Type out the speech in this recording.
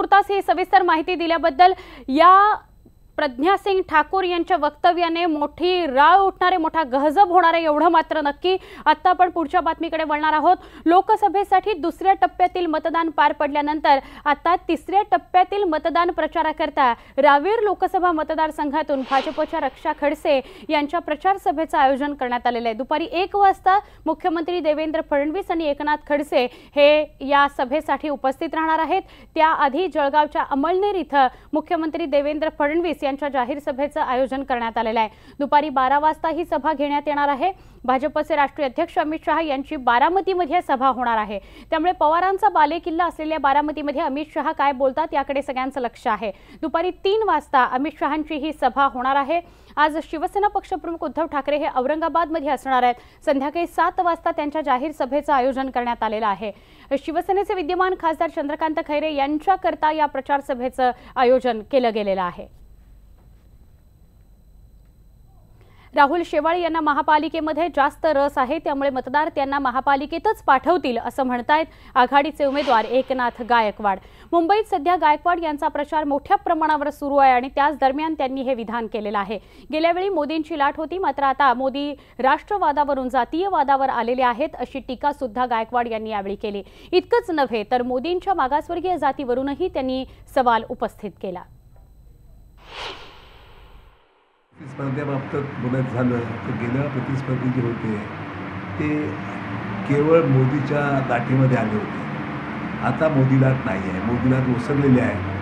तुर्तास ही सविस्तर माहिती दिल्याबद्दल। या प्रज्ञा सिंग ठाकूर यांच्या वक्तव्याने मोठी राळ उठणारे, मोठा गहजब होणारे एवढं मात्र नक्की। आता आपण पुढच्या बातमीकडे वळणार आहोत। लोकसभेसाठी दुसऱ्या टप्प्यातील मतदान पार पडल्यानंतर आता तिसऱ्या टप्प्यातील मतदान प्रचाराकरता रावेर लोकसभा मतदारसंघातून भाजपच्या रक्षा खडसे यांच्या प्रचार सभेचं आयोजन करण्यात आलेलं आहे। दुपारी 1 वाजता मुख्यमंत्री देवेंद्र फडणवीस आणि एकनाथ खडसे हे या सभेसाठी उपस्थित राहणार आहेत। त्याआधी जळगावच्या अमळनेर इथं मुख्यमंत्री देवेंद्र फडणवीस यांच्या जाहीर सभेचं आयोजन करण्यात आलेलं आहे। दुपारी 12 वाजता ही सभा घेण्यात येणार आहे। भाजपचे राष्ट्रीय अध्यक्ष अमित शहा यांची बारामतीमध्ये सभा होणार आहे। त्यामुळे पवारांचा बालेकिल्ला असलेल्या बारामतीमध्ये अमित शहा काय बोलतात याकडे सगळ्यांचं लक्ष आहे। दुपारी 3 वाजता अमित शहांची ही सभा होणार आहे। आज शिवसेना पक्षप्रमुख उद्धव ठाकरे हे औरंगाबादमध्ये असणार आहेत। संध्याकाळी 7 वाजता त्यांच्या जाहीर सभेचं आयोजन करण्यात आलेलं आहे। शिवसेनेचे विद्यमान खासदार चंद्रकांत खैरे यांच्याकरता या प्रचार सभेचं आयोजन केलं गेलेलं आहे। राहुल शेवाळे यांना महापालिकेमध्ये जास्त रस आहे, त्यामुळे मतदार त्यांना महापालिकेतच पाठवतील असं म्हणतायत आघाडीचे उमेदवार एकनाथ गायकवाड। मुंबईत सध्या गायकवाड यांचा प्रचार मोठ्या प्रमाणावर सुरू आहे आणि त्याच दरम्यान त्यांनी हे विधान केलेलं आहे। गेल्या वेळी मोदींची लाट होती, मात्र आता मोदी राष्ट्रवादावरून जातीयवादावर आलेले आहेत अशी टीका सुद्धा गायकवाड यांनी यावेळी केली। इतकंच नव्हे तर मोदींच्या मागासवर्गीय जातीवरूनही त्यांनी सवाल उपस्थित केला। स्पर्धेबाबत बोलायचं झालं तर गेल्या प्रतिस्पर्धी जे होते ते केवळ मोदीच्या लाटेमध्ये आले होते। आता मोदी लाट नाही आहे, मोदी लाट ओसरलेली आहे।